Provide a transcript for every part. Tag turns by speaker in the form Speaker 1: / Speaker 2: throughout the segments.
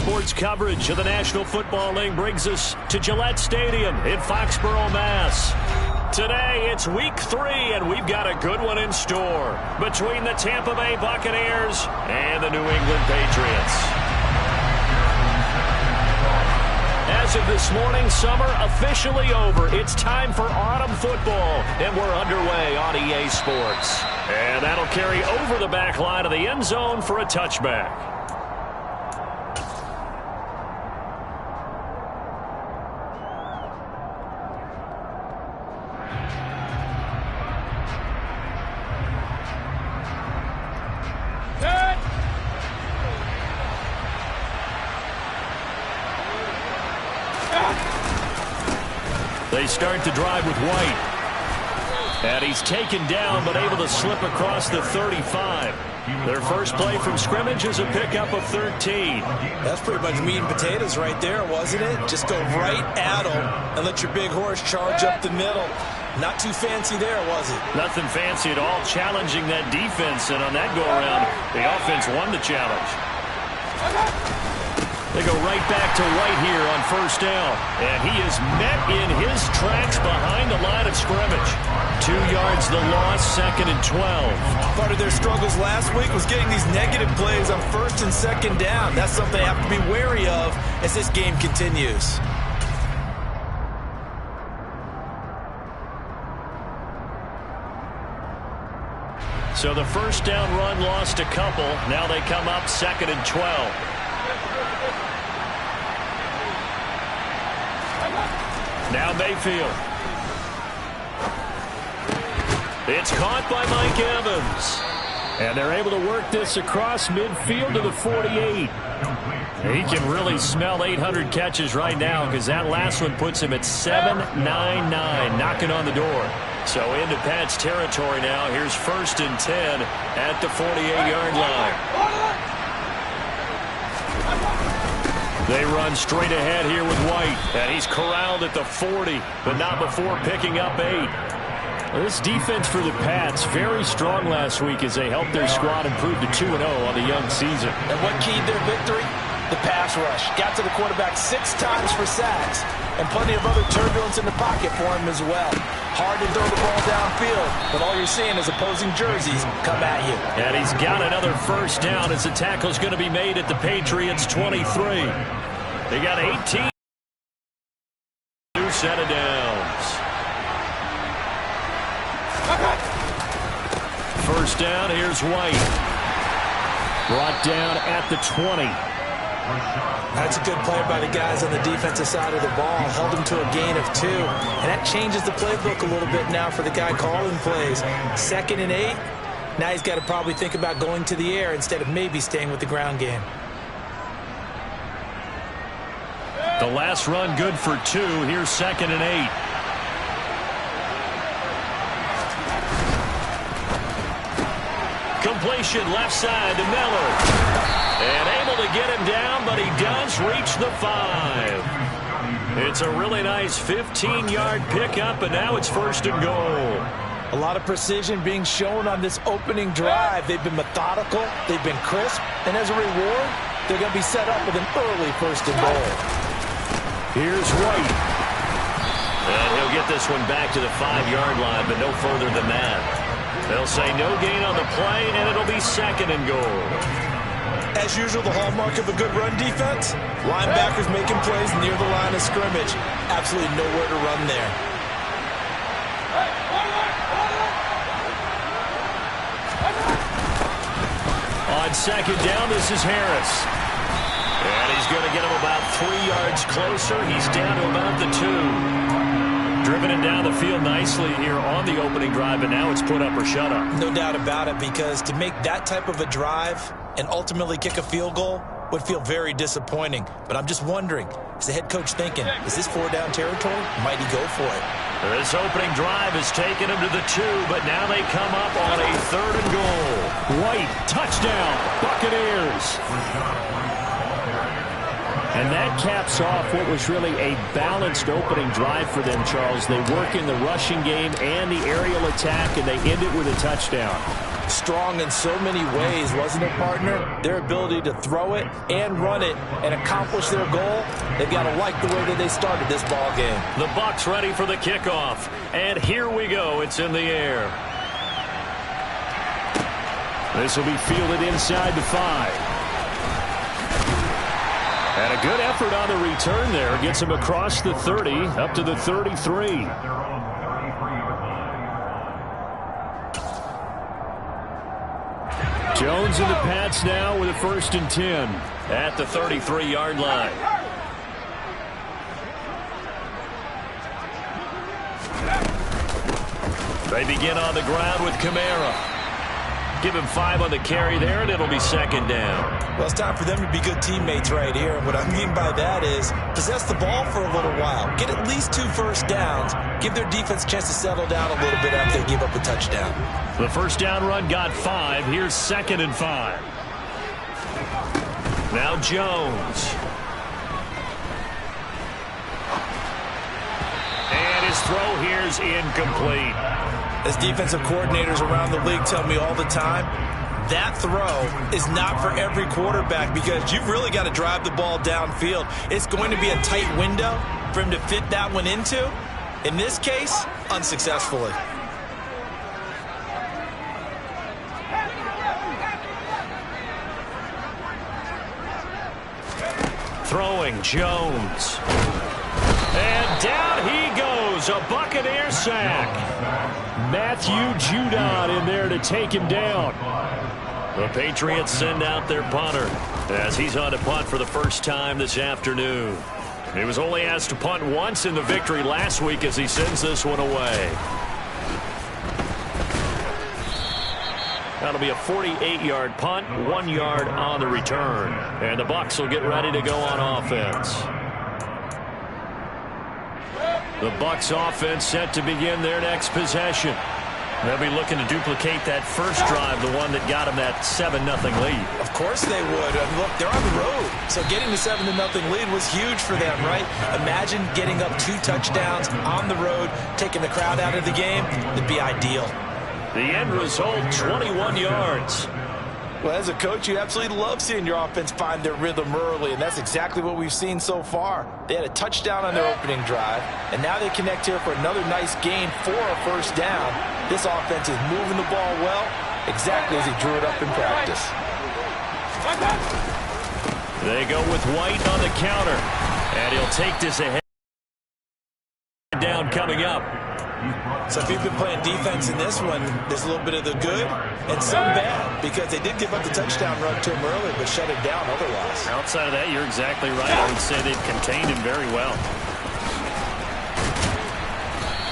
Speaker 1: Sports coverage of the National Football League brings us to Gillette Stadium in Foxborough, Mass. Today, it's week 3, and we've got a good one in store between the Tampa Bay Buccaneers and the New England Patriots. As of this morning, summer officially over. It's time for autumn football, and we're underway on EA Sports. And that'll carry over the back line of the end zone for a touchback. They start the drive with White. And he's taken down but able to slip across the 35. Their first play from scrimmage is a pickup of 13.
Speaker 2: That's pretty much meat and potatoes right there, wasn't it? Just go right at them and let your big horse charge up the middle. Not too fancy there, was it?
Speaker 1: Nothing fancy at all, challenging that defense. And on that go-around, the offense won the challenge. They go right back to White here on first down. And he is met in his tracks behind the line of scrimmage. 2 yards the loss, 2nd and 12.
Speaker 2: Part of their struggles last week was getting these negative plays on 1st and 2nd down. That's something they have to be wary of as this game continues.
Speaker 1: So the first down run lost a couple. Now they come up 2nd and 12. Now Mayfield. It's caught by Mike Evans. And they're able to work this across midfield to the 48. He can really smell 800 catches right now because that last one puts him at 799, knocking on the door. So into Pat's territory now. Here's 1st and 10 at the 48-yard line. They run straight ahead here with White. And he's corralled at the 40, but not before picking up 8. Well, this defense for the Pats, very strong last week as they helped their squad improve to 2-0 on the young season.
Speaker 2: And what keyed their victory? The pass rush. Got to the quarterback 6 times for sacks. And plenty of other turbulence in the pocket for him as well. Hard to throw the ball downfield, but all you're seeing is opposing jerseys come at you.
Speaker 1: And he's got another first down as the tackle's going to be made at the Patriots 23. They got 18. New set of downs. First down, here's White. Brought down at the 20.
Speaker 2: That's a good play by the guys on the defensive side of the ball. Held them to a gain of 2. And that changes the playbook a little bit now for the guy calling plays. 2nd and 8. Now he's got to probably think about going to the air instead of maybe staying with the ground game.
Speaker 1: The last run good for 2. Here's 2nd and 8. Completion left side to Miller. And able to get him down, but he does reach the 5. It's a really nice 15-yard pickup, and now it's 1st and goal.
Speaker 2: A lot of precision being shown on this opening drive. They've been methodical, they've been crisp, and as a reward, they're going to be set up with an early 1st and goal.
Speaker 1: Here's White. And he'll get this one back to the 5-yard line, but no further than that. They'll say no gain on the play, and it'll be 2nd and goal.
Speaker 2: As usual, the hallmark of a good run defense, linebackers making plays near the line of scrimmage. Absolutely nowhere to run there.
Speaker 1: On 2nd down, this is Harris. And he's going to get him about 3 yards closer. He's down to about the 2. Driven it down the field nicely here on the opening drive, and now it's put up or shut up.
Speaker 2: No doubt about it, because to make that type of a drive and ultimately kick a field goal would feel very disappointing. But I'm just wondering, is the head coach thinking, is this 4-down territory? Might he go for it?
Speaker 1: This opening drive has taken him to the 2, but now they come up on a 3rd and goal. White, touchdown, Buccaneers. And that caps off what was really a balanced opening drive for them, Charles. They work in the rushing game and the aerial attack, and they end it with a touchdown.
Speaker 2: Strong in so many ways, wasn't it, partner? Their ability to throw it and run it and accomplish their goal, they've got to like the way that they started this ball game.
Speaker 1: The Bucs ready for the kickoff. And here we go. It's in the air. This will be fielded inside the 5. And a good effort on the return there. Gets him across the 30 up to the 33. Jones in the Pats now with a 1st and 10 at the 33-yard line. They begin on the ground with Kamara. Give him 5 on the carry there, and it'll be 2nd down.
Speaker 2: Well, it's time for them to be good teammates right here. And what I mean by that is possess the ball for a little while. Get at least 2 first downs. Give their defense a chance to settle down a little bit after they give up a touchdown.
Speaker 1: The 1st down run got 5. Here's 2nd and 5. Now Jones. And his throw here is incomplete.
Speaker 2: As defensive coordinators around the league tell me all the time, that throw is not for every quarterback because you've really got to drive the ball downfield. It's going to be a tight window for him to fit that one into. In this case, unsuccessfully.
Speaker 1: Throwing Jones. And down he goes. A Buccaneer sack. Matthew Judon in there to take him down. The Patriots send out their punter as he's on to punt for the first time this afternoon. He was only asked to punt once in the victory last week as he sends this one away. That'll be a 48-yard punt, 1 yard on the return. And the Bucs will get ready to go on offense. The Bucs offense set to begin their next possession. They'll be looking to duplicate that first drive, the one that got them that 7-0 lead.
Speaker 2: Of course they would. And look, they're on the road. So getting the 7-0 lead was huge for them, right? Imagine getting up 2 touchdowns on the road, taking the crowd out of the game. It'd be ideal.
Speaker 1: The end result, 21 yards.
Speaker 2: Well, as a coach, you absolutely love seeing your offense find their rhythm early, and that's exactly what we've seen so far. They had a touchdown on their opening drive, and now they connect here for another nice gain for a 1st down. This offense is moving the ball well, exactly as he drew it up in practice.
Speaker 1: They go with White on the counter, and he'll take this ahead. Down coming up.
Speaker 2: So if you've been playing defense in this one, there's a little bit of the good and some bad because they did give up the touchdown run to him earlier but shut him down otherwise.
Speaker 1: Outside of that, you're exactly right. I would say they've contained him very well.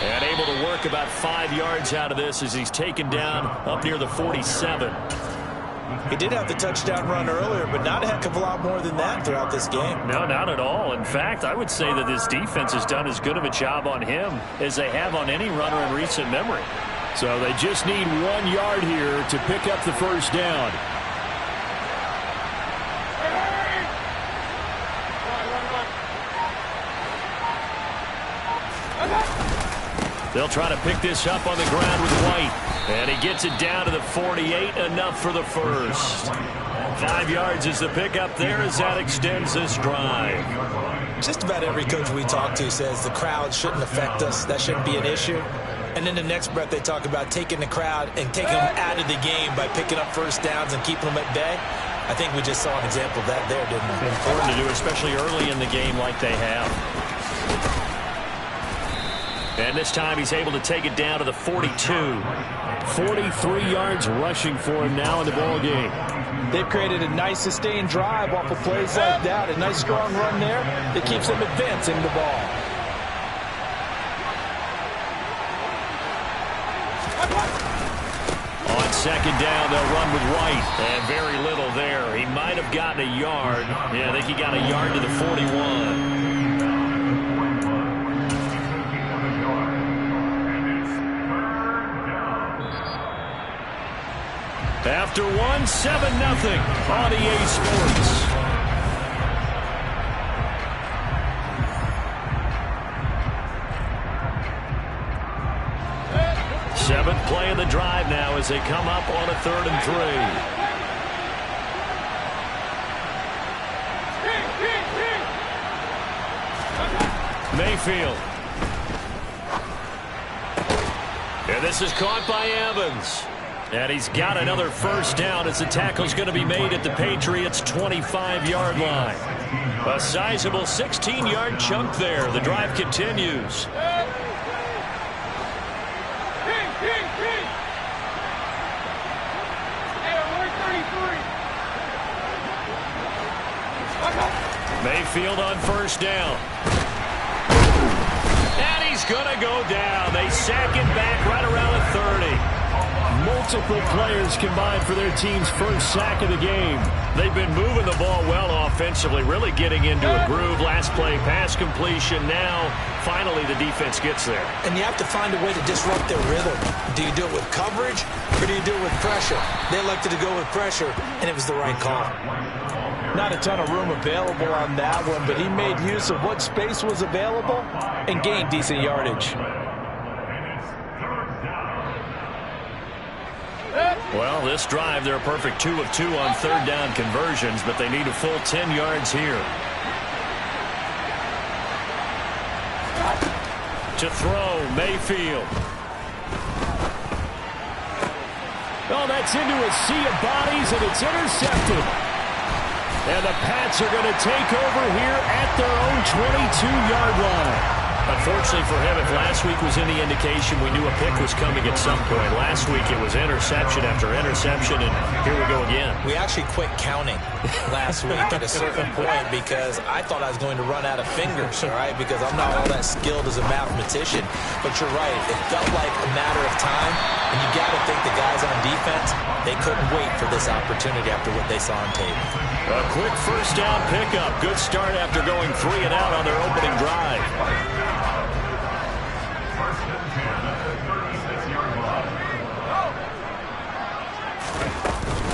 Speaker 1: And able to work about 5 yards out of this as he's taken down up near the 47.
Speaker 2: He did have the touchdown run earlier, but not a heck of a lot more than that throughout this game.
Speaker 1: No, not at all. In fact, I would say that this defense has done as good of a job on him as they have on any runner in recent memory. So they just need 1 yard here to pick up the 1st down. They'll try to pick this up on the ground with White. And he gets it down to the 48, enough for the 1st. 5 yards is the pickup there as that extends this drive.
Speaker 2: Just about every coach we talk to says the crowd shouldn't affect us. That shouldn't be an issue. And then the next breath they talk about taking the crowd and taking them out of the game by picking up 1st downs and keeping them at bay. I think we just saw an example of that there, didn't we?
Speaker 1: Important to do, especially early in the game like they have. And this time he's able to take it down to the 42. 43 yards rushing for him now in the ball game.
Speaker 2: They've created a nice sustained drive off of plays like that. A nice strong run there that keeps them advancing the ball.
Speaker 1: On 2nd down, they'll run with White. And very little there. He might have gotten a yard. Yeah, I think he got a yard to the 41. After 1, 7-0 on EA Sports. play of the drive now as they come up on a 3rd and 3. Mayfield. And this is caught by Evans. And he's got another first down as the tackle's going to be made at the Patriots' 25-yard line. A sizable 16-yard chunk there. The drive continues. Mayfield on first down. And he's going to go down. They sack him back right around the 30.
Speaker 3: Multiple players combined for their team's first sack of the game.
Speaker 1: They've been moving the ball well offensively, really getting into a groove. Last play, pass completion. Now, finally, the defense gets there.
Speaker 2: And you have to find a way to disrupt their rhythm. Do you do it with coverage, or do you do it with pressure? They elected to go with pressure, and it was the right call.
Speaker 4: Not a ton of room available on that one, but he made use of what space was available and gained decent yardage.
Speaker 1: Well, this drive, they're a perfect 2 of 2 on 3rd down conversions, but they need a full 10 yards here. To throw, Mayfield.
Speaker 3: Oh, that's into a sea of bodies, and it's intercepted. And the Pats are going to take over here at their own 22-yard line.
Speaker 1: Unfortunately for him, if last week was any indication, we knew a pick was coming at some point. Last week it was interception after interception, and here we go again.
Speaker 2: We actually quit counting last week at a certain point because I thought I was going to run out of fingers, all right, because I'm not all that skilled as a mathematician. But you're right. It felt like a matter of time, and you got to think the guys on defense, they couldn't wait for this opportunity after what they saw on tape.
Speaker 1: A quick first down pickup. Good start after going 3 and out on their opening drive.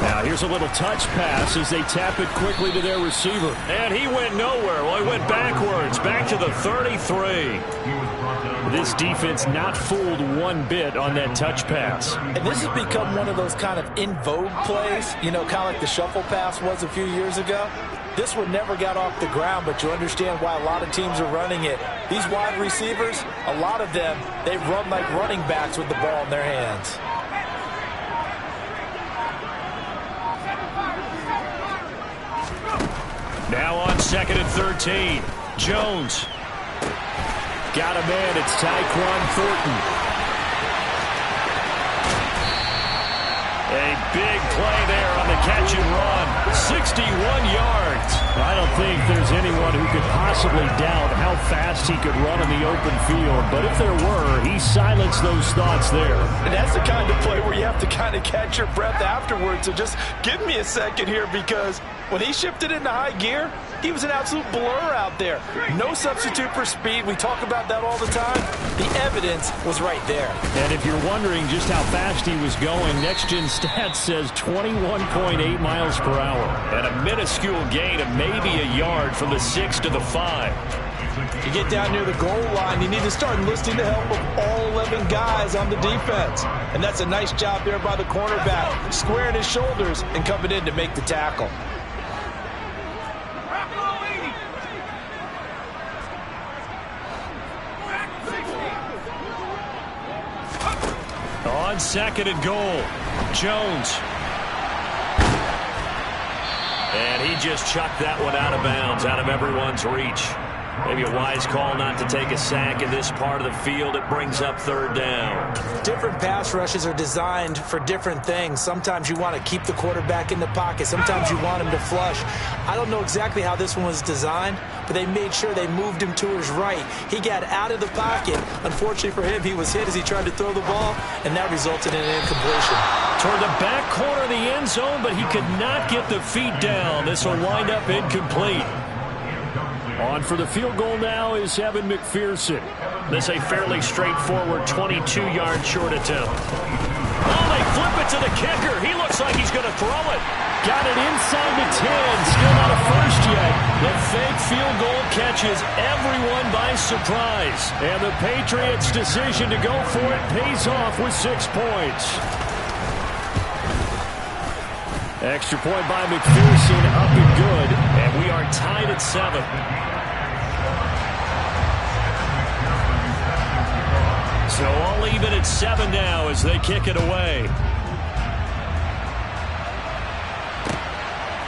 Speaker 3: Now here's a little touch pass as they tap it quickly to their receiver.
Speaker 1: And he went nowhere. Well, he went backwards, back to the 33.
Speaker 3: This defense not fooled one bit on that touch pass.
Speaker 4: And this has become one of those kind of in vogue plays, you know, kind of like the shuffle pass was a few years ago. This one never got off the ground, but you understand why a lot of teams are running it. These wide receivers, a lot of them, they run like running backs with the ball in their hands.
Speaker 1: Now on 2nd and 13. Jones.
Speaker 3: Got a man. It's Tyquan Thornton.
Speaker 1: A big play there on the catch and run. 61 yards.
Speaker 3: I don't think there's anyone who could possibly doubt how fast he could run in the open field. But if there were, he silenced those thoughts there.
Speaker 4: And that's the kind of play where you have to kind of catch your breath afterwards. So just give me a second here, because when he shifted into high gear, he was an absolute blur out there. No substitute for speed. We talk about that all the time. The evidence was right there.
Speaker 3: And if you're wondering just how fast he was going, Next Gen Stats says 21.8 miles per hour.
Speaker 1: And a minuscule gain of maybe a yard from the 6 to the 5.
Speaker 4: You get down near the goal line, you need to start enlisting the help of all 11 guys on the defense. And that's a nice job there by the cornerback, squaring his shoulders and coming in to make the tackle.
Speaker 1: On 2nd and goal, Jones. And he just chucked that one out of bounds, out of everyone's reach. Maybe a wise call not to take a sack in this part of the field. It brings up 3rd down.
Speaker 2: Different pass rushes are designed for different things. Sometimes you want to keep the quarterback in the pocket. Sometimes you want him to flush. I don't know exactly how this one was designed, but they made sure they moved him to his right. He got out of the pocket. Unfortunately for him, he was hit as he tried to throw the ball, and that resulted in an incompletion.
Speaker 1: Toward the back corner of the end zone, but he could not get the feet down. This will wind up incomplete.
Speaker 3: On for the field goal now is Evan McPherson.
Speaker 1: This a fairly straightforward 22-yard short attempt. Oh, they flip it to the kicker. He looks like he's going to throw it.
Speaker 3: Got it inside the 10. Still not a first yet.
Speaker 1: The fake field goal catches everyone by surprise. And the Patriots' decision to go for it pays off with 6 points. Extra point by McPherson, up and good. And we are tied at 7. So all even at 7 now as they kick it away.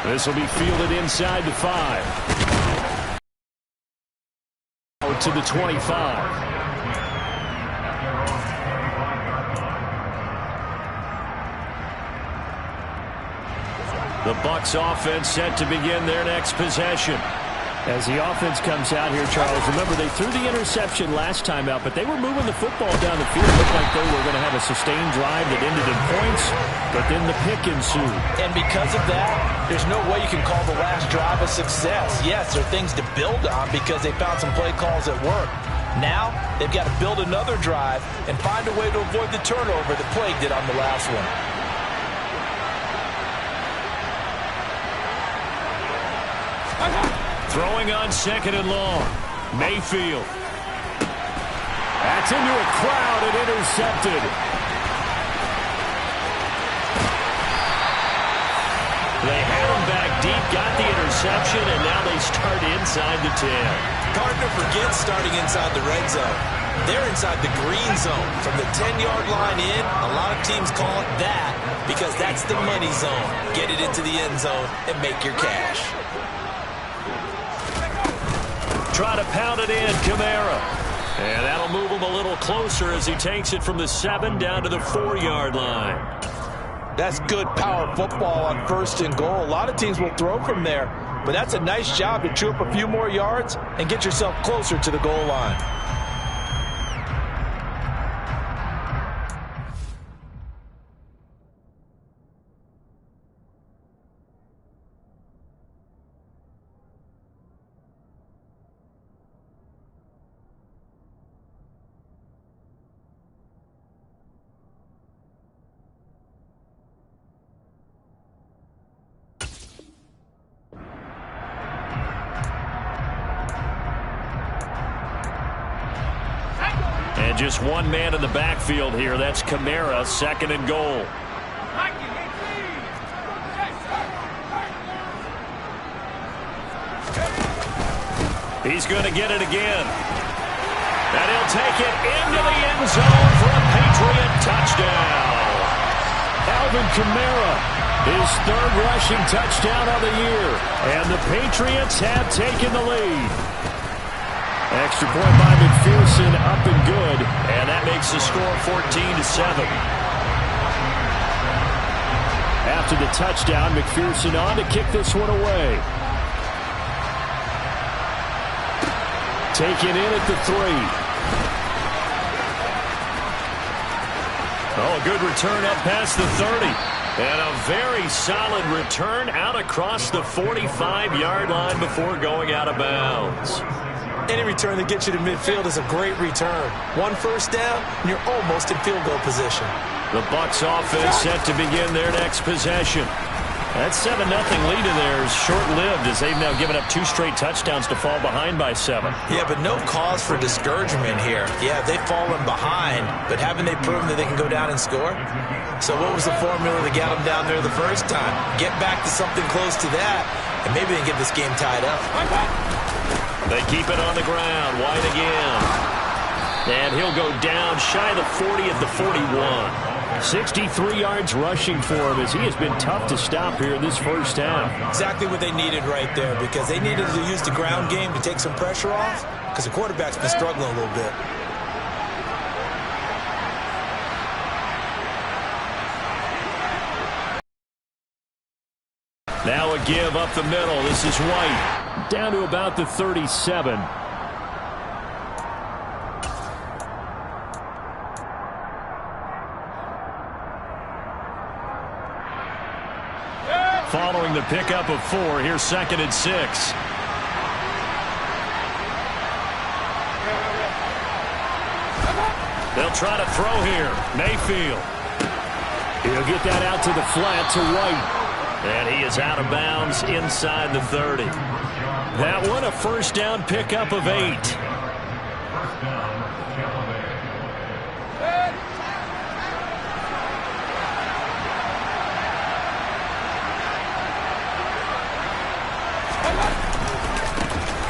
Speaker 1: This will be fielded inside the 5. Out to the 25. The Bucs offense set to begin their next possession. As the offense comes out here, Charles, remember they threw the interception last time out, but they were moving the football down the field. It looked like they were going to have a sustained drive that ended in points, but then the pick ensued.
Speaker 4: And because of that, there's no way you can call the last drive a success. Yes, there are things to build on because they found some play calls that work. Now, they've got to build another drive and find a way to avoid the turnover that plagued it on the last one.
Speaker 1: Throwing on 2nd and long. Mayfield. That's into a crowd and intercepted. They had him back deep, got the interception, and now they start inside the 10.
Speaker 2: Gardner forgets starting inside the red zone. They're inside the green zone. From the 10-yard line in, a lot of teams call it that because that's the money zone. Get it into the end zone and make your cash.
Speaker 1: Try to pound it in, Kamara. And that'll move him a little closer as he takes it from the 7 down to the 4-yard line.
Speaker 4: That's good power football on 1st and goal. A lot of teams will throw from there, but that's a nice job to chew up a few more yards and get yourself closer to the goal line.
Speaker 1: And just one man in the backfield here. That's Kamara, 2nd and goal. He's going to get it again. And he'll take it into the end zone for a Patriot touchdown. Alvin Kamara, his 3rd rushing touchdown of the year. And the Patriots have taken the lead. Extra point by McPherson, up and good. And that makes the score 14-7. After the touchdown, McPherson on to kick this one away. Taken in at the 3. Oh, a good return up past the 30. And a very solid return out across the 45-yard line before going out of bounds.
Speaker 2: Any return that gets you to midfield is a great return. 1 first down, and you're almost in field goal position.
Speaker 1: The Bucs offense set to begin their next possession. That 7-0 lead in there is short-lived as they've now given up 2 straight touchdowns to fall behind by 7.
Speaker 2: Yeah, but no cause for discouragement here. Yeah, they've fallen behind, but haven't they proven that they can go down and score? So what was the formula that got them down there the first time? Get back to something close to that, and maybe they can get this game tied up.
Speaker 1: They keep it on the ground. White again. And he'll go down shy of the 40 at the 41. 63 yards rushing for him as he has been tough to stop here in this first half.
Speaker 2: Exactly what they needed right there because they needed to use the ground game to take some pressure off because the quarterback's been struggling a little bit.
Speaker 1: Now a give up the middle. This is White. Down to about the 37. Following the pickup of 4, here's 2nd and 6. They'll try to throw here. Mayfield. He'll get that out to the flat to White. And he is out of bounds inside the 30. That one a first down pickup of 8.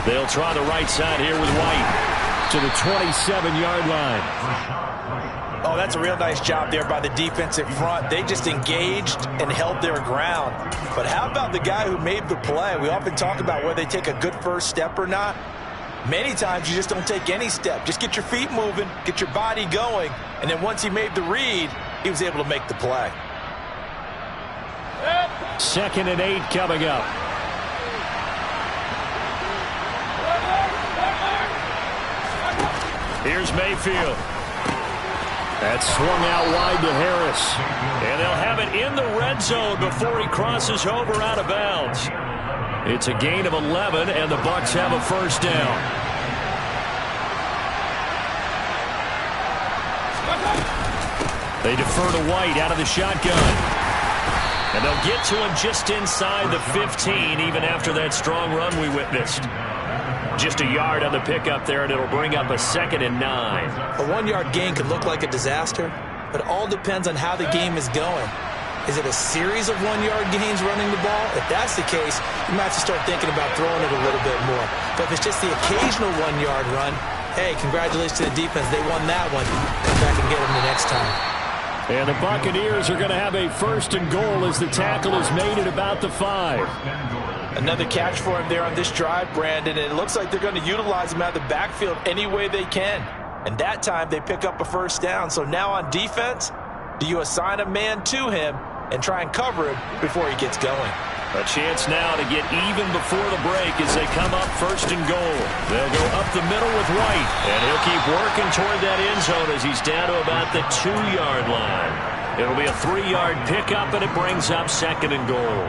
Speaker 1: They'll try the right side here with White to the 27-yard line.
Speaker 4: Oh, that's a real nice job there by the defensive front. They just engaged and held their ground. But how about the guy who made the play? We often talk about whether they take a good first step or not. Many times you just don't take any step. Just get your feet moving, get your body going, and then once he made the read, he was able to make the play.
Speaker 3: 2nd and 8 coming up.
Speaker 1: Here's Mayfield. That's swung out wide to Harris. And they'll have it in the red zone before he crosses over out of bounds. It's a gain of 11, and the Bucs have a first down. They defer to White out of the shotgun. And they'll get to him just inside the 15, even after that strong run we witnessed. Just a yard on the pickup there, and it'll bring up a 2nd and 9.
Speaker 2: A 1-yard gain could look like a disaster, but it all depends on how the game is going. Is it a series of 1-yard gains running the ball? If that's the case, you might have to start thinking about throwing it a little bit more. But if it's just the occasional 1-yard run, hey, congratulations to the defense. They won that one. Come back and get them the next time.
Speaker 3: And the Buccaneers are going to have a 1st and goal as the tackle is made at about the 5.
Speaker 4: Another catch for him there on this drive, Brandon, and it looks like they're going to utilize him out of the backfield any way they can. And that time they pick up a first down. So now on defense, do you assign a man to him and try and cover him before he gets going?
Speaker 1: A chance now to get even before the break as they come up 1st and goal. They'll go up the middle with White, and he'll keep working toward that end zone as he's down to about the 2-yard line. It'll be a 3-yard pickup, and it brings up 2nd and goal.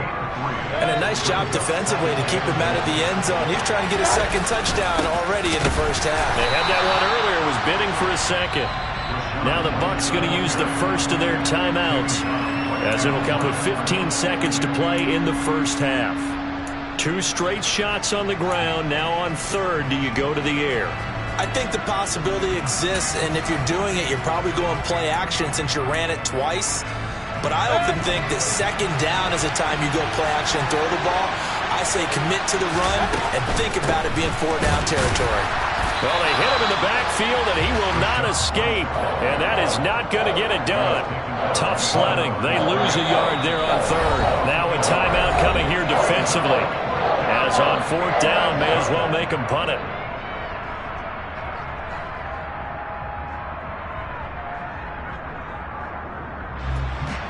Speaker 2: And a nice job defensively to keep him out of the end zone. He's trying to get a 2nd touchdown already in the first half.
Speaker 1: They had that one earlier, was bidding for a 2nd. Now the Bucs going to use the first of their timeouts, as it'll come with 15 seconds to play in the first half. 2 straight shots on the ground. Now on 3rd, do you go to the air?
Speaker 2: I think the possibility exists, and if you're doing it, you're probably going play action since you ran it twice. But I often think that 2nd down is the time you go play action and throw the ball. I say commit to the run and think about it being 4-down territory.
Speaker 1: Well, they hit him in the backfield, and he will not escape. And that is not going to get it done. Tough sledding. They lose a yard there on 3rd. Now a timeout coming here defensively. As on 4th down, may as well make him punt it.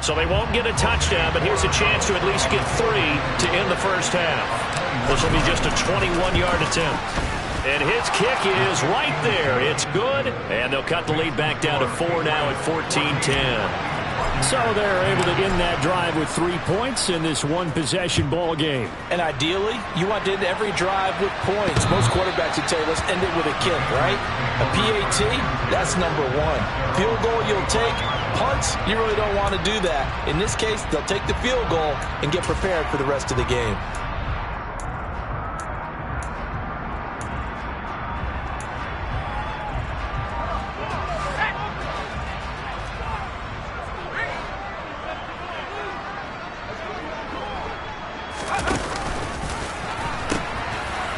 Speaker 1: So they won't get a touchdown, but here's a chance to at least get 3 to end the first half. This will be just a 21-yard attempt. And his kick is right there. It's good, and they'll cut the lead back down to 4 now at 14-10.
Speaker 3: So they're able to end that drive with 3 points in this one-possession ball game.
Speaker 4: And ideally, you want to end every drive with points. Most quarterbacks would tell you, let's end it with a kick, right? A PAT, that's number 1. Field goal you'll take. Punts, you really don't want to do that. In this case, they'll take the field goal and get prepared for the rest of the game.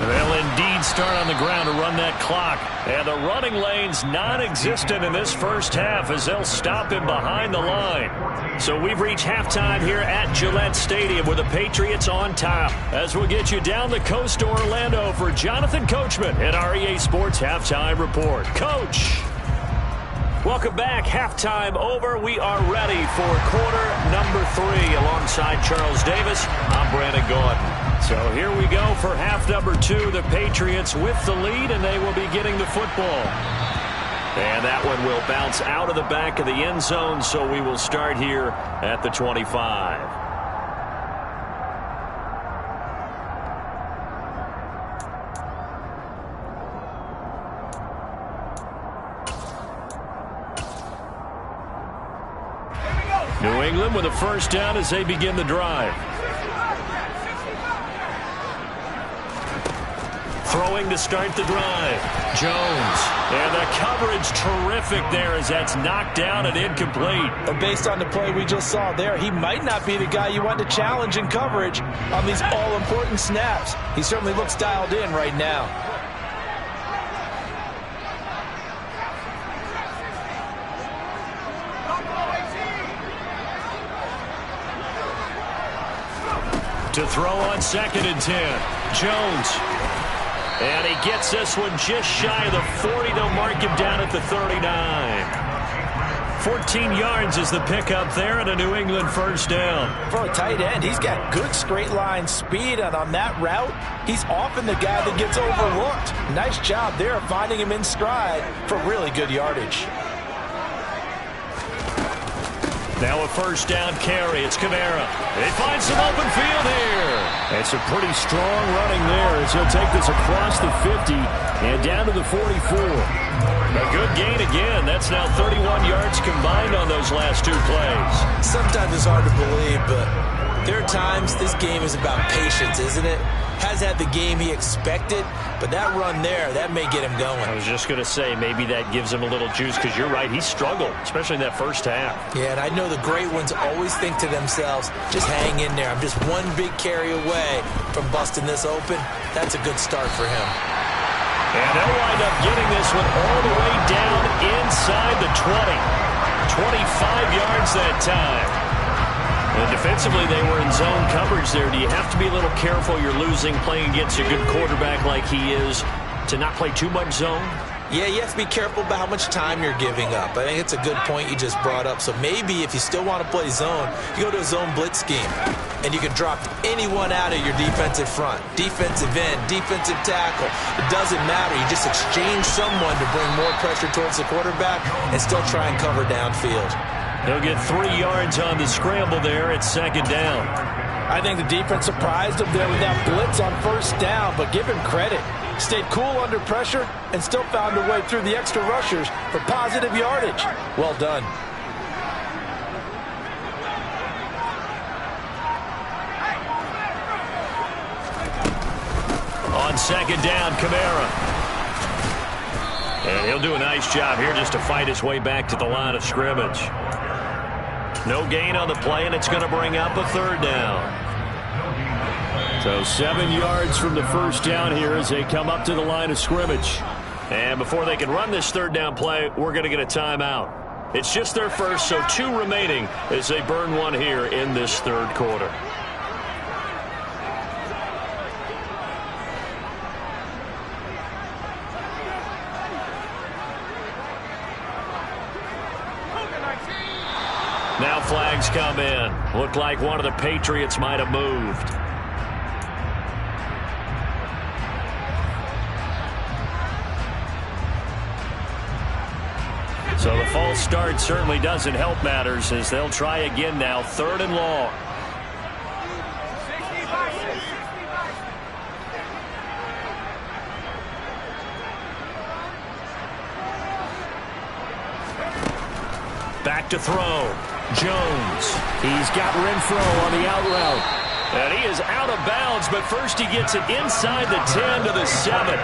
Speaker 1: They'll indeed start on the ground to run that clock. And the running lane's non-existent in this first half as they'll stop him behind the line. So we've reached halftime here at Gillette Stadium with the Patriots on top. As we'll get you down the coast to Orlando for Jonathan Coachman at our EA Sports Halftime Report. Coach! Welcome back. Halftime over. We are ready for quarter number 3 alongside Charles Davis. I'm Brandon Gordon. So here we go for half number 2. The Patriots with the lead, and they will be getting the football. And that one will bounce out of the back of the end zone, so we will start here at the 25. New England with a first down as they begin the drive. Throwing to start the drive. Jones. And the coverage terrific there as that's knocked down and incomplete.
Speaker 4: But based on the play we just saw there, he might not be the guy you want to challenge in coverage on these all-important snaps. He certainly looks dialed in right now.
Speaker 1: To throw on 2nd and 10. Jones. And he gets this one just shy of the 40. They'll mark him down at the 39. 14 yards is the pickup there and a New England first down.
Speaker 4: For a tight end, he's got good straight line speed, and on that route, he's often the guy that gets overlooked. Nice job there of finding him in stride for really good yardage.
Speaker 1: Now a first down carry. It's Kamara. They find some open field here.
Speaker 3: It's a pretty strong running there as he'll take this across the 50 and down to the 44.
Speaker 1: A good gain again. That's now 31 yards combined on those last two plays.
Speaker 2: Sometimes it's hard to believe, but there are times this game is about patience, isn't it? Has had the game he expected, but that run there, that may get him going.
Speaker 1: I was just going to say, maybe that gives him a little juice, because you're right, he struggled, especially in that first half.
Speaker 2: Yeah, and I know the great ones always think to themselves, just hang in there. I'm just one big carry away from busting this open. That's a good start for him.
Speaker 1: And they'll wind up getting this one all the way down inside the 20. 25 yards that time. And defensively, they were in zone coverage there. Do you have to be a little careful? You're losing, playing against a good quarterback like he is, to not play too much zone?
Speaker 2: Yeah, you have to be careful about how much time you're giving up. I think it's a good point you just brought up. So maybe if you still want to play zone, you go to a zone blitz scheme. And you can drop anyone out of your defensive front. Defensive end, defensive tackle. It doesn't matter. You just exchange someone to bring more pressure towards the quarterback and still try and cover downfield.
Speaker 1: He'll get 3 yards on the scramble there at 2nd down.
Speaker 4: I think the defense surprised him there with that blitz on first down, but give him credit. Stayed cool under pressure and still found a way through the extra rushers for positive yardage. Well done.
Speaker 1: On 2nd down, Kamara. And he'll do a nice job here just to fight his way back to the line of scrimmage. No gain on the play, and it's going to bring up a 3rd down.
Speaker 3: So 7 yards from the first down here as they come up to the line of scrimmage.
Speaker 1: And before they can run this 3rd down play, we're going to get a timeout. It's just their first, so 2 remaining as they burn one here in this 3rd quarter. Now flags come in. Looked like one of the Patriots might have moved. So the false start certainly doesn't help matters as they'll try again now. 3rd and long. Back to throw. Jones.
Speaker 3: He's got Renfro on the out route.
Speaker 1: And he is out of bounds, but first he gets it inside the 10 to the 7.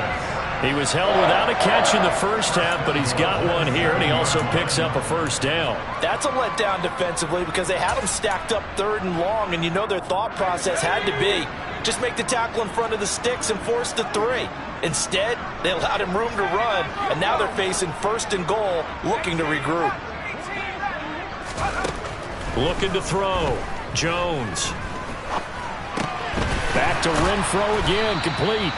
Speaker 1: He was held without a catch in the first half, but he's got one here, and he also picks up a first down.
Speaker 4: That's a letdown defensively because they had him stacked up 3rd and long, and you know their thought process had to be just make the tackle in front of the sticks and force the 3. Instead, they allowed him room to run, and now they're facing 1st and goal, looking to regroup.
Speaker 1: Looking to throw. Jones.
Speaker 3: Back to Renfro again, complete.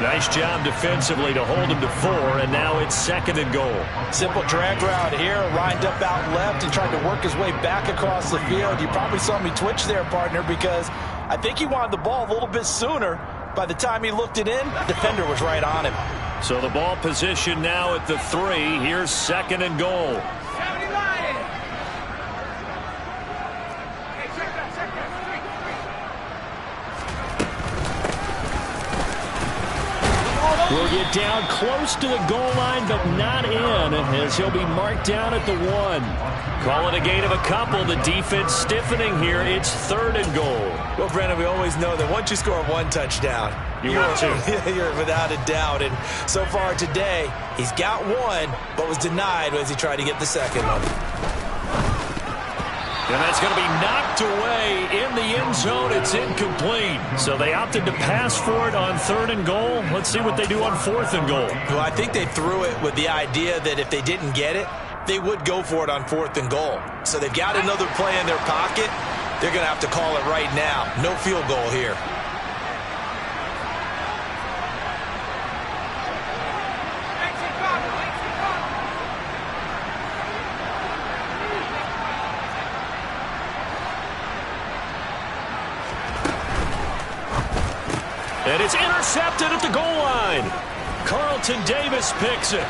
Speaker 1: Nice job defensively to hold him to 4, and now it's 2nd and goal.
Speaker 4: Simple drag route here, lined up out left and tried to work his way back across the field. You probably saw me twitch there, partner, because I think he wanted the ball a little bit sooner. By the time he looked it in, the defender was right on him.
Speaker 1: So the ball position now at the 3. Here's 2nd and goal.
Speaker 3: Will get down close to the goal line, but not in, as he'll be marked down at the 1.
Speaker 1: Call it a gain of a couple. The defense stiffening here. It's 3rd and goal.
Speaker 2: Well, Brandon, we always know that once you score 1 touchdown,
Speaker 1: you're
Speaker 2: without a doubt. And so far today, he's got 1, but was denied as he tried to get the second one.
Speaker 1: And that's going to be knocked away in the end zone. It's incomplete. So they opted to pass for it on 3rd and goal. Let's see what they do on 4th and goal.
Speaker 2: Well, I think they threw it with the idea that if they didn't get it, they would go for it on 4th and goal. So they've got another play in their pocket. They're going to have to call it right now. No field goal here.
Speaker 1: And it's intercepted at the goal line. Carlton Davis picks it.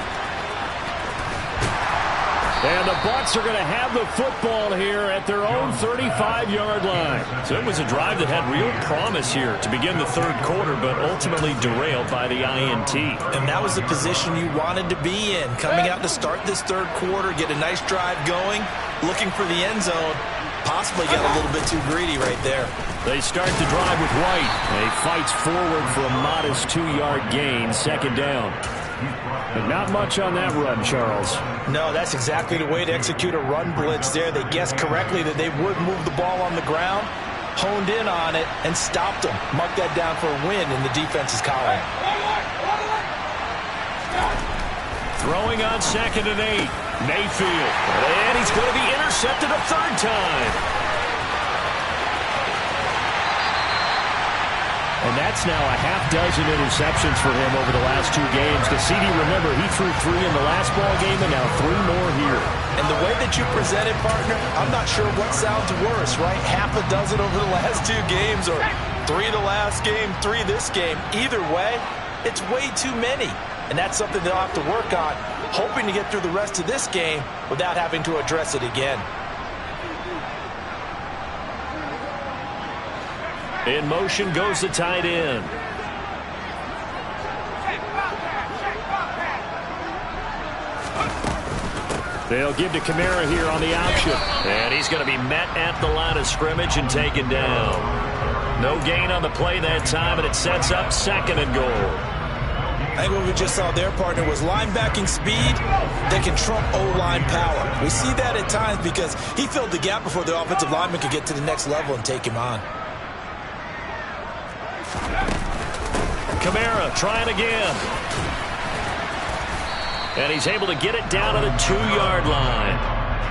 Speaker 1: And the Bucs are going to have the football here at their own 35-yard line. So it was a drive that had real promise here to begin the 3rd quarter, but ultimately derailed by the INT.
Speaker 2: And that was the position you wanted to be in. Coming out to start this 3rd quarter, get a nice drive going, looking for the end zone. Possibly got a little bit too greedy right there.
Speaker 1: They start the drive with White. He fights forward for a modest 2-yard gain, 2nd down. But not much on that run, Charles.
Speaker 4: No, that's exactly the way to execute a run blitz there. They guessed correctly that they would move the ball on the ground, honed in on it, and stopped them. Mark that down for a win in the defense's column.
Speaker 1: Throwing on 2nd and 8. Mayfield. And he's going to be intercepted a 3rd time. And that's now a half-dozen interceptions for him over the last 2 games. The CD, remember, he threw 3 in the last ball game and now 3 more here.
Speaker 4: And the way that you present it, partner, I'm not sure what sounds worse, right? Half a dozen over the last 2 games or 3 the last game, 3 this game. Either way, it's way too many. And that's something they'll have to work on, hoping to get through the rest of this game without having to address it again.
Speaker 1: In motion goes the tight end. They'll give to Kamara here on the option. And he's going to be met at the line of scrimmage and taken down. No gain on the play that time, and it sets up 2nd and goal.
Speaker 2: I think what we just saw there, partner, was linebacking speed that can trump O-line power. We see that at times because he filled the gap before the offensive lineman could get to the next level and take him on.
Speaker 1: Kamara trying again. And he's able to get it down to the 2-yard line.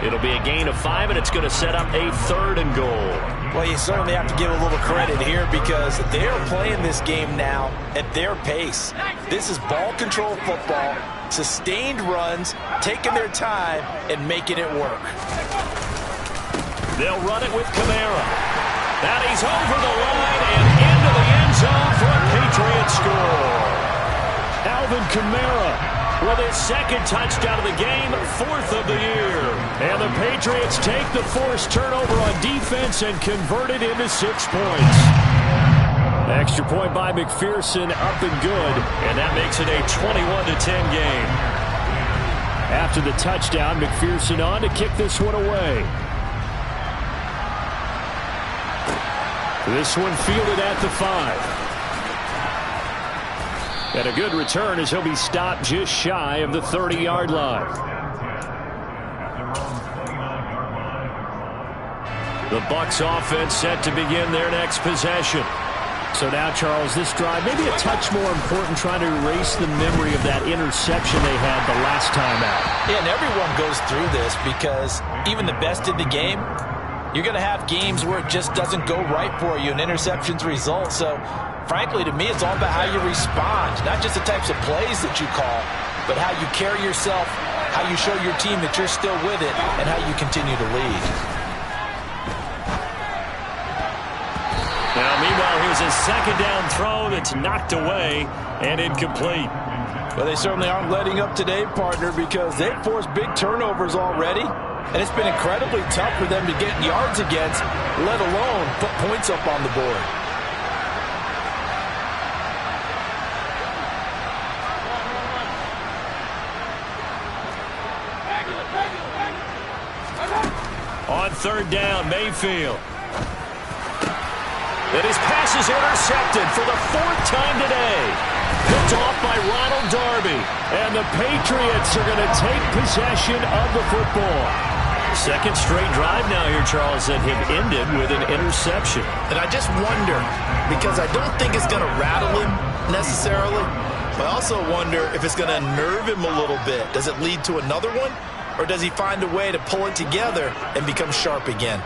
Speaker 1: It'll be a gain of 5, and it's going to set up a 3rd and goal.
Speaker 4: Well, you certainly have to give a little credit here because they're playing this game now at their pace. This is ball control football, sustained runs, taking their time, and making it work.
Speaker 1: They'll run it with Kamara. And he's over the line and into the end zone for a Patriots score. Alvin Kamara with his 2nd touchdown of the game, 4th of the year. And the Patriots take the forced turnover on defense and convert it into 6 points. Extra point by McPherson, up and good. And that makes it a 21-10 game. After the touchdown, McPherson on to kick this one away. This one fielded at the 5. And a good return as he'll be stopped just shy of the 30-yard line. The Bucs offense set to begin their next possession. So now, Charles, this drive maybe a touch more important, trying to erase the memory of that interception they had the last time out.
Speaker 4: Yeah, and everyone goes through this because even the best in the game, you're going to have games where it just doesn't go right for you and interceptions result. So, frankly, to me, it's all about how you respond, not just the types of plays that you call, but how you carry yourself, how you show your team that you're still with it, and how you continue to lead.
Speaker 1: Now, meanwhile, here's a 2nd down throw that's knocked away and incomplete.
Speaker 4: Well, they certainly aren't letting up today, partner, because they've forced big turnovers already. And it's been incredibly tough for them to get yards against, let alone put points up on the board.
Speaker 1: third down, Mayfield. And his pass is intercepted for the fourth time today. Picked off by Ronald Darby. And the Patriots are going to take possession of the football. Second straight drive now here, Charles, that have ended with an interception.
Speaker 4: And I just wonder, because I don't think it's going to rattle him necessarily, but I also wonder if it's going to nerve him a little bit. Does it lead to another one? Or does he find a way to pull it together and become sharp again?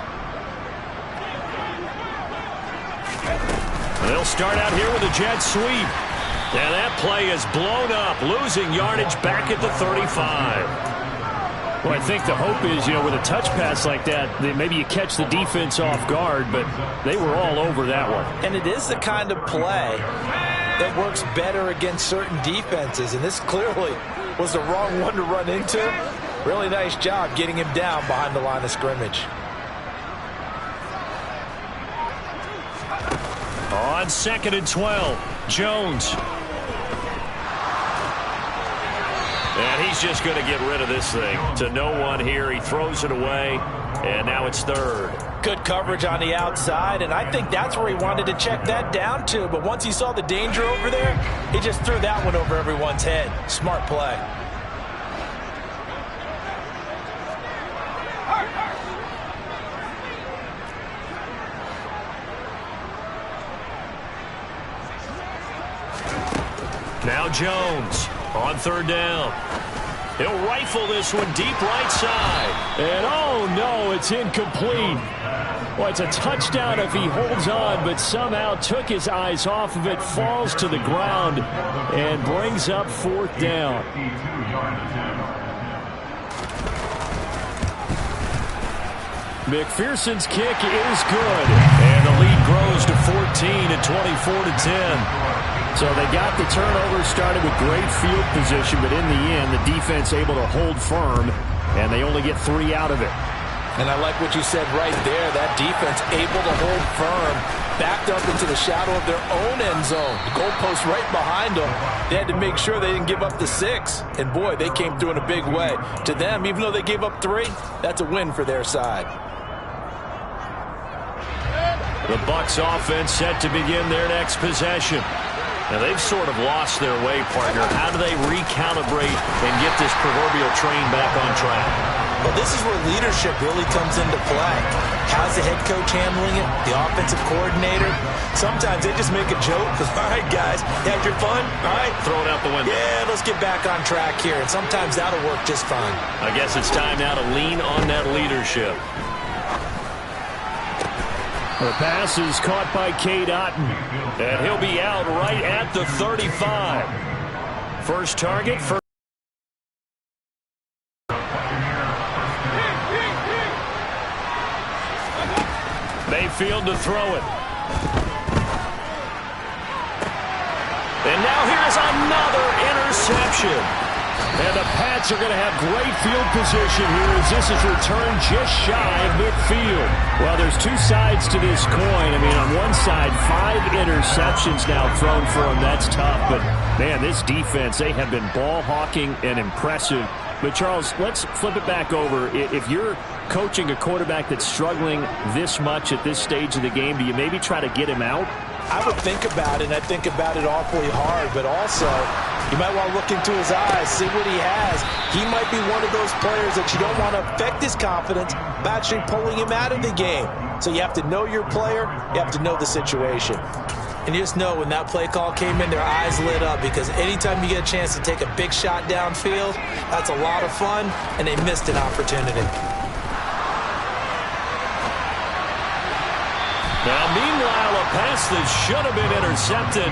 Speaker 1: They'll start out here with a jet sweep. And that play is blown up, losing yardage back at the 35.
Speaker 3: Well, I think the hope is, with a touch pass like that, maybe you catch the defense off guard, but they were all over that one.
Speaker 4: And it is the kind of play that works better against certain defenses, and this clearly was the wrong one to run into. Really nice job getting him down behind the line of scrimmage.
Speaker 1: On 2nd and 12, Jones. And he's just going to get rid of this thing to no one here. He throws it away, and now it's third.
Speaker 4: Good coverage on the outside, and I think that's where he wanted to check that down to. But once he saw the danger over there, he just threw that one over everyone's head. Smart play.
Speaker 1: Now Jones on third down. He'll rifle this one deep right side.
Speaker 3: And oh no, it's incomplete. Well, it's a touchdown if he holds on, but somehow took his eyes off of it, falls to the ground, and brings up fourth down. McPherson's kick is good.
Speaker 1: And the lead grows to 14 at 24-10.
Speaker 3: So they got the turnover started with great field position, but in the end, the defense able to hold firm, and they only get 3 out of it.
Speaker 4: And I like what you said right there. That defense able to hold firm, backed up into the shadow of their own end zone. The goalpost right behind them. They had to make sure they didn't give up the 6. And boy, they came through in a big way. To them, even though they gave up 3, that's a win for their side.
Speaker 1: The Bucs offense set to begin their next possession. Now, they've sort of lost their way, partner. How do they recalibrate and get this proverbial train back on track?
Speaker 2: Well, this is where leadership really comes into play. How's the head coach handling it? The offensive coordinator? Sometimes they just make a joke. All right, guys, you had your fun? All right.
Speaker 1: Throw it out the window.
Speaker 2: Yeah, let's get back on track here. And sometimes that'll work just fine.
Speaker 1: I guess it's time now to lean on that leadership.
Speaker 3: The pass is caught by Cade Otton.
Speaker 1: And he'll be out right at the 35. First target for Mayfield to throw it. And now here's another interception.
Speaker 3: And the Pats are going to have great field position here as this is returned just shy of midfield. Well, there's 2 sides to this coin. I mean, on one side, 5 interceptions now thrown for them. That's tough. But, man, this defense, they have been ball hawking and impressive. But, Charles, let's flip it back over. If you're coaching a quarterback that's struggling this much at this stage of the game, do you maybe try to get him out?
Speaker 4: I would think about it, and I think about it awfully hard, but also you might want to look into his eyes, see what he has. He might be one of those players that you don't want to affect his confidence by actually pulling him out of the game. So you have to know your player, you have to know the situation.
Speaker 2: And you just know when that play call came in, their eyes lit up because anytime you get a chance to take a big shot downfield, that's a lot of fun, and they missed an opportunity.
Speaker 1: Now, meanwhile, a pass that should have been intercepted,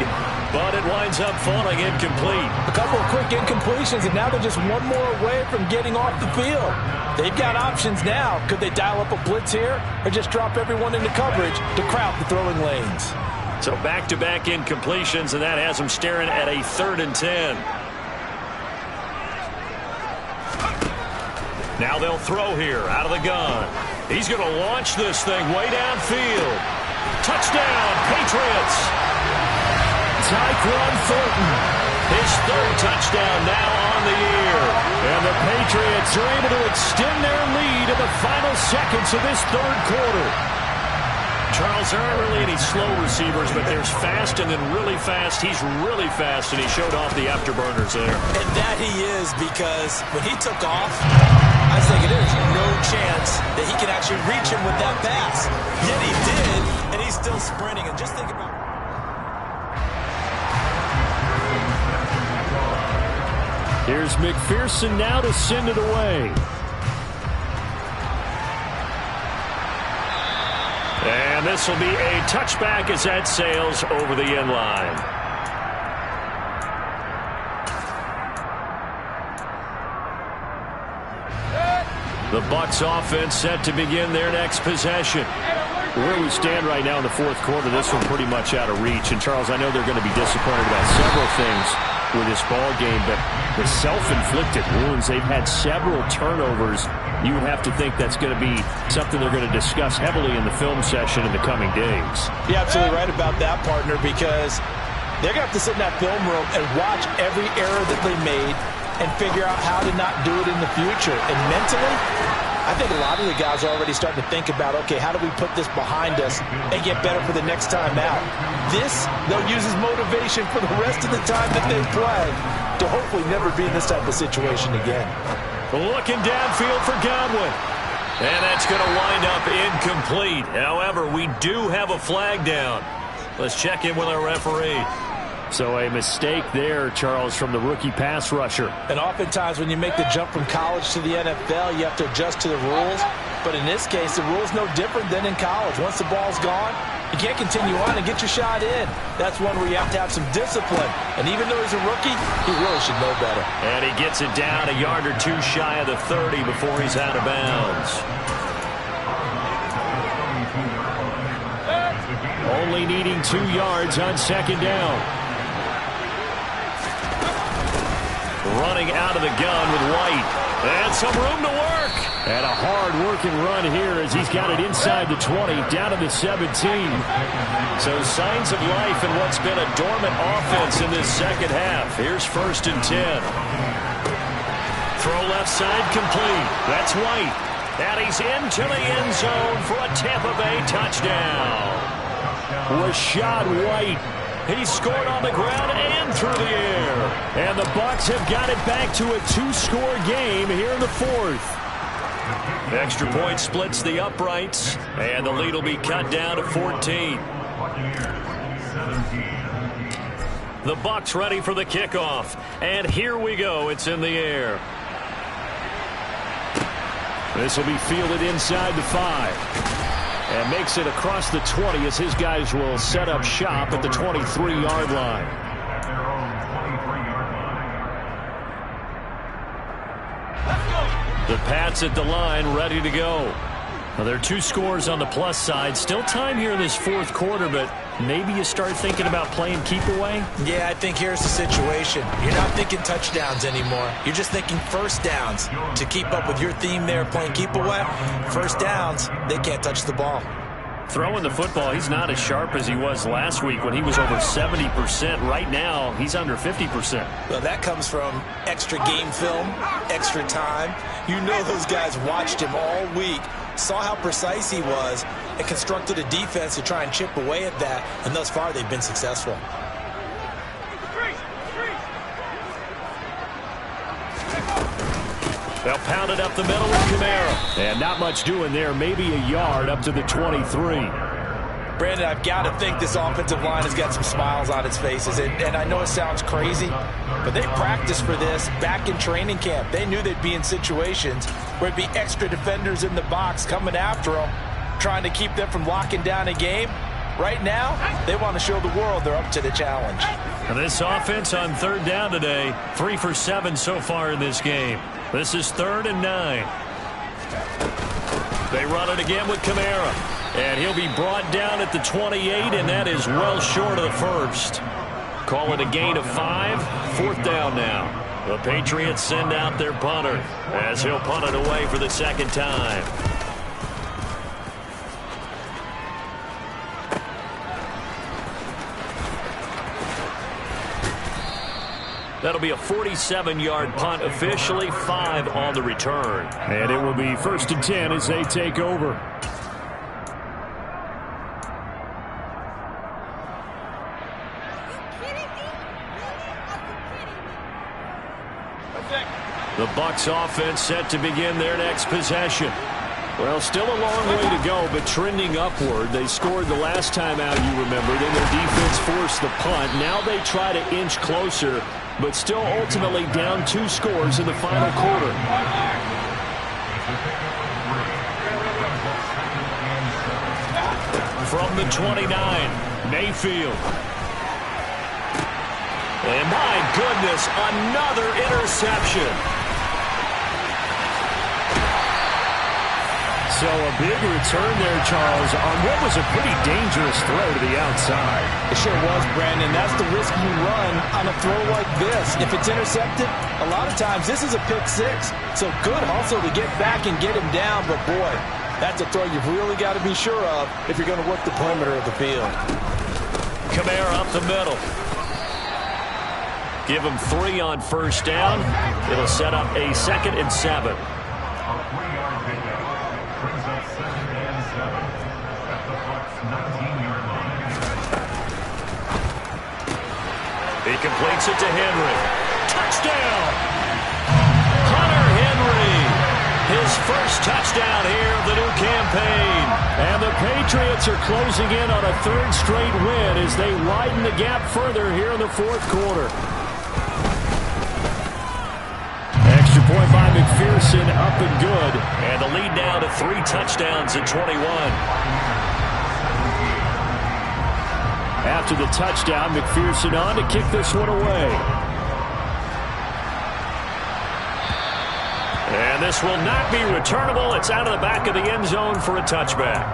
Speaker 1: but it winds up falling incomplete.
Speaker 4: A couple of quick incompletions, and now they're just one more away from getting off the field. They've got options now. Could they dial up a blitz here or just drop everyone into coverage to crowd the throwing lanes?
Speaker 1: So back-to-back incompletions, and that has them staring at a 3rd and 10. Now they'll throw here out of the gun. He's going to launch this thing way downfield. Touchdown, Patriots.
Speaker 3: Tyquan Thornton.
Speaker 1: His third touchdown now on the year. And the Patriots are able to extend their lead in the final seconds of this third quarter. Charles, there aren't really any slow receivers, but there's fast and then really fast. He's really fast, and he showed off the afterburners there.
Speaker 4: And that he is, because when he took off, I was thinking there's no chance that he can actually reach him with that pass. Yet he did, and he's still sprinting. And just think about...
Speaker 3: Here's McPherson now to send it away.
Speaker 1: And this will be a touchback as that sails over the end line. The Bucs offense set to begin their next possession.
Speaker 3: Where we stand right now in the fourth quarter, this one pretty much out of reach. And, Charles, I know they're going to be disappointed about several things with this ball game, but the self-inflicted wounds, they've had several turnovers. You would have to think that's going to be something they're going to discuss heavily in the film session in the coming days.
Speaker 4: You're absolutely right about that, partner, because they're going to have to sit in that film room and watch every error that they made and figure out how to not do it in the future. And mentally, I think a lot of the guys are already starting to think about, okay, how do we put this behind us and get better for the next time out? This, they'll use as motivation for the rest of the time that they play to hopefully never be in this type of situation again.
Speaker 1: Looking downfield for Godwin. And that's going to wind up incomplete. However, we do have a flag down. Let's check in with our referee.
Speaker 3: So a mistake there, Charles, from the rookie pass rusher.
Speaker 4: And oftentimes when you make the jump from college to the NFL, you have to adjust to the rules. But in this case, the rule's no different than in college. Once the ball's gone, you can't continue on and get your shot in. That's one where you have to have some discipline. And even though he's a rookie, he really should know better.
Speaker 1: And he gets it down a yard or two shy of the 30 before he's out of bounds.
Speaker 3: Only needing 2 yards on second down.
Speaker 1: Running out of the gun with White. And some room to work.
Speaker 3: And a hard-working run here as he's got it inside the 20, down to the 17.
Speaker 1: So signs of life in what's been a dormant offense in this second half. Here's 1st and 10. Throw left side complete. That's White. And he's into the end zone for a Tampa Bay touchdown.
Speaker 3: Rashad White.
Speaker 1: He scored on the ground and through the air.
Speaker 3: And the Bucs have got it back to a 2-score game here in the fourth.
Speaker 1: Extra point splits the uprights, and the lead will be cut down to 14. The Bucs ready for the kickoff, and here we go. It's in the air.
Speaker 3: This will be fielded inside the 5. And makes it across the 20 as his guys will set up shop at the 23-yard line.
Speaker 1: The Pats at the line, ready to go. Well, there are 2 scores on the plus side. Still time here in this fourth quarter, but maybe you start thinking about playing keep away?
Speaker 4: Yeah, I think here's the situation. You're not thinking touchdowns anymore. You're just thinking first downs. To keep up with your theme there, playing keep away, first downs, they can't touch the ball.
Speaker 1: Throwing the football, he's not as sharp as he was last week when he was over 70%. Right now, he's under 50%.
Speaker 4: Well, that comes from extra game film, extra time. You know those guys watched him all week, saw how precise he was, and constructed a defense to try and chip away at that. And thus far, they've been successful.
Speaker 1: They'll pound it up the middle with Kamara.
Speaker 3: And not much doing there. Maybe a yard up to the 23.
Speaker 4: Brandon, I've got to think this offensive line has got some smiles on its faces. And I know it sounds crazy, but they practiced for this back in training camp. They knew they'd be in situations where it'd be extra defenders in the box coming after them, trying to keep them from locking down a game. Right now, they want to show the world they're up to the challenge.
Speaker 1: And this offense on 3rd down today, 3 for 7 so far in this game. This is 3rd and 9. They run it again with Kamara. And he'll be brought down at the 28, and that is well short of the first. Call it a gain of 5. 4th down now. The Patriots send out their punter as he'll punt it away for the second time. That'll be a 47-yard punt, officially 5 on the return.
Speaker 3: And it will be 1st and 10 as they take over.
Speaker 1: The Bucs offense set to begin their next possession.
Speaker 3: Well, still a long way to go, but trending upward. They scored the last time out, you remember. Then their defense forced the punt. Now they try to inch closer, but still ultimately down 2 scores in the final quarter.
Speaker 1: From the 29, Mayfield. And my goodness, another interception.
Speaker 3: So a big return there, Charles, on what was a pretty dangerous throw to the outside.
Speaker 4: It sure was, Brandon. That's the risk you run on a throw like this. If it's intercepted, a lot of times this is a pick 6. So good hustle to get back and get him down. But, boy, that's a throw you've really got to be sure of if you're going to work the perimeter of the field.
Speaker 1: Kamara up the middle. Give him 3 on 1st down. It'll set up a 2nd and 7. He completes it to Henry. Touchdown! Hunter Henry. His first touchdown here of the new campaign.
Speaker 3: And the Patriots are closing in on a 3rd straight win as they widen the gap further here in the 4th quarter. Extra point by McPherson, up and good.
Speaker 1: And the lead now to 3 touchdowns at 21.
Speaker 3: After the touchdown, McPherson on to kick this one away.
Speaker 1: And this will not be returnable. It's out of the back of the end zone for a touchback.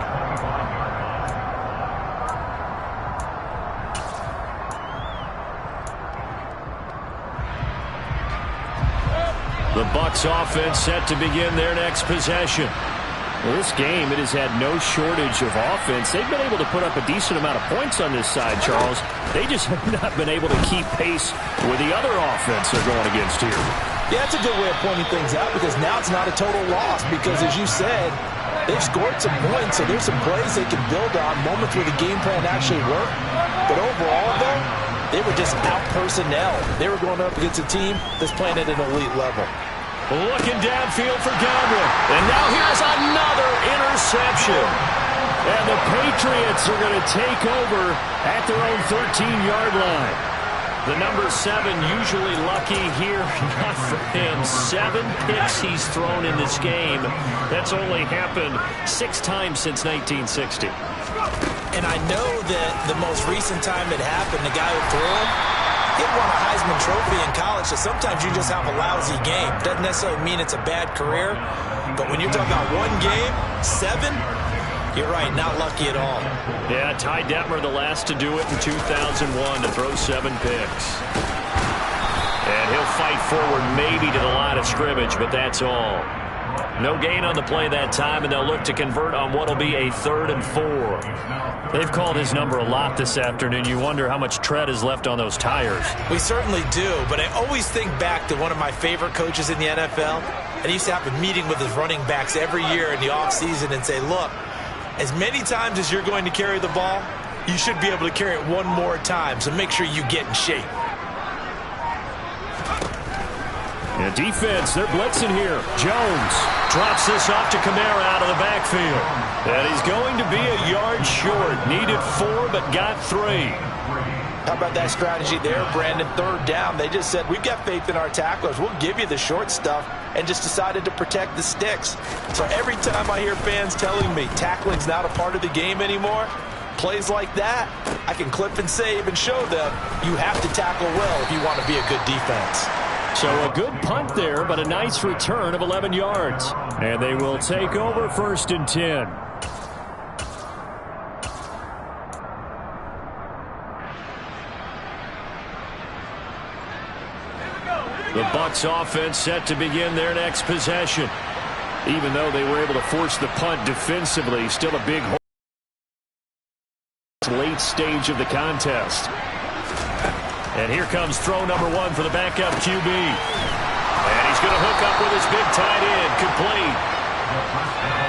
Speaker 1: The Bucs offense set to begin their next possession.
Speaker 3: Well, this game, it has had no shortage of offense. They've been able to put up a decent amount of points on this side, Charles. They just have not been able to keep pace with the other offense they're going against here.
Speaker 4: Yeah, that's a good way of pointing things out because now it's not a total loss because, as you said, they've scored some points, so there's some plays they can build on, moments where the game plan actually worked. But overall, though, they were just out personnel. They were going up against a team that's playing at an elite level.
Speaker 1: Looking downfield for Godwin. And now here's another interception.
Speaker 3: And the Patriots are going to take over at their own 13-yard line.
Speaker 1: The number 7 usually lucky here. Not for him. 7 picks he's thrown in this game. That's only happened 6 times since 1960.
Speaker 4: And I know that the most recent time it happened, the guy who threw him, he won a Heisman Trophy in college, so sometimes you just have a lousy game. Doesn't necessarily mean it's a bad career, but when you're talking about one game, 7, you're right, not lucky at all.
Speaker 1: Yeah, Ty Detmer, the last to do it in 2001, to throw 7 picks. And he'll fight forward maybe to the line of scrimmage, but that's all. No gain on the play that time, and they'll look to convert on what will be a 3rd and 4. They've called his number a lot this afternoon. You wonder how much tread is left on those tires.
Speaker 4: We certainly do, but I always think back to one of my favorite coaches in the NFL, and he used to have a meeting with his running backs every year in the offseason and say, look, as many times as you're going to carry the ball, you should be able to carry it one more time, so make sure you get in shape.
Speaker 3: And defense, they're blitzing here. Jones
Speaker 1: drops this off to Kamara out of the backfield. And he's going to be a yard short. Needed 4, but got 3.
Speaker 4: How about that strategy there, Brandon? 3rd down. They just said, we've got faith in our tacklers. We'll give you the short stuff, and just decided to protect the sticks. So every time I hear fans telling me tackling's not a part of the game anymore, plays like that, I can clip and save and show them you have to tackle well if you want to be a good defense.
Speaker 3: So a good punt there, but a nice return of 11 yards. And they will take over 1st and 10.
Speaker 1: The Bucs offense set to begin their next possession. Even though they were able to force the punt defensively, still a big hole. Late stage of the contest. And here comes throw number 1 for the backup QB. And he's going to hook up with his big tight end. Complete.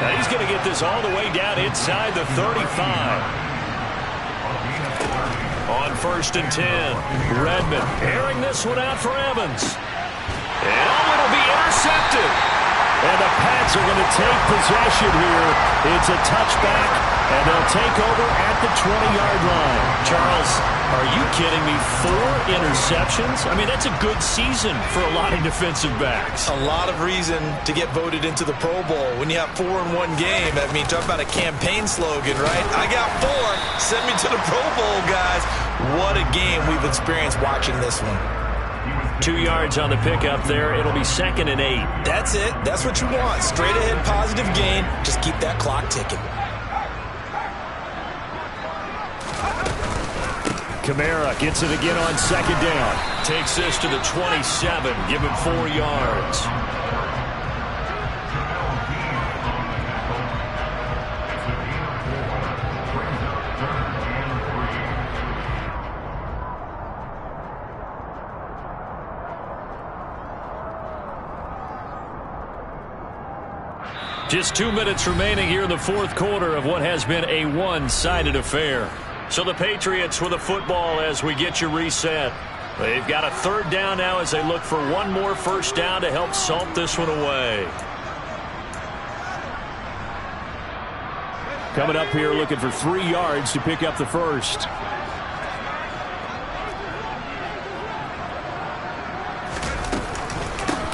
Speaker 1: Now he's going to get this all the way down inside the 35. On 1st and 10, Redmond airing this one out for Evans. And it'll be intercepted. And the Pats are going to take possession here. It's a touchback, and they'll take over at the 20-yard line. Charles, are you kidding me? 4 interceptions? I mean, that's a good season for a lot of defensive backs.
Speaker 4: A lot of reason to get voted into the Pro Bowl. When you have 4 in one game, I mean, talk about a campaign slogan, right? I got 4. Send me to the Pro Bowl, guys. What a game we've experienced watching this one.
Speaker 1: 2 yards on the pickup there. It'll be 2nd and 8.
Speaker 4: That's it. That's what you want. Straight ahead positive gain. Just keep that clock ticking.
Speaker 1: Kamara gets it again on 2nd down. Takes this to the 27. Give him 4 yards. Just 2 minutes remaining here in the 4th quarter of what has been a one-sided affair. So the Patriots with the football as we get you reset. They've got a 3rd down now as they look for one more 1st down to help salt this one away. Coming up here looking for 3 yards to pick up the 1st.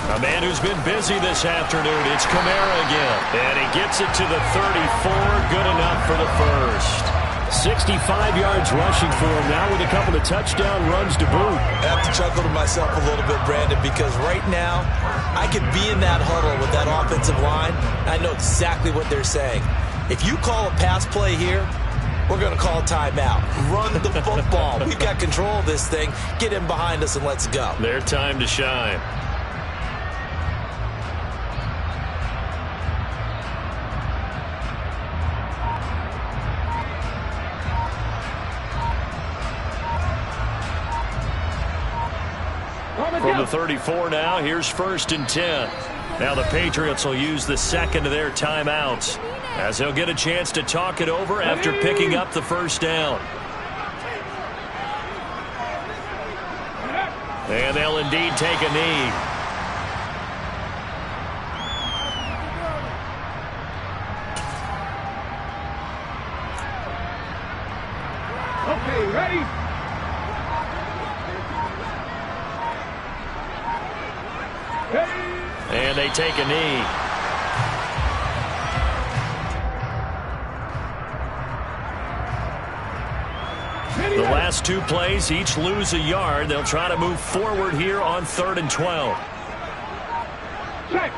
Speaker 1: A man who's been busy this afternoon. It's Kamara again. And he gets it to the 34. Good enough for the 1st. 65 yards rushing for him now with a couple of touchdown runs to boot.
Speaker 4: I have to chuckle to myself a little bit, Brandon, because right now I could be in that huddle with that offensive line. I know exactly what they're saying. If you call a pass play here, we're going to call timeout. Run the football. We've got control of this thing. Get in behind us and let's go.
Speaker 1: Their time to shine. From the 34 now, here's 1st and 10. Now the Patriots will use the 2nd of their timeouts as they'll get a chance to talk it over after picking up the 1st down. And they'll indeed take a knee.
Speaker 3: Okay, ready?
Speaker 1: And they take a knee. The last 2 plays, each lose a yard. They'll try to move forward here on 3rd and 12.
Speaker 3: Check.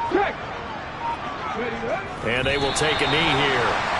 Speaker 1: And they will take a knee here.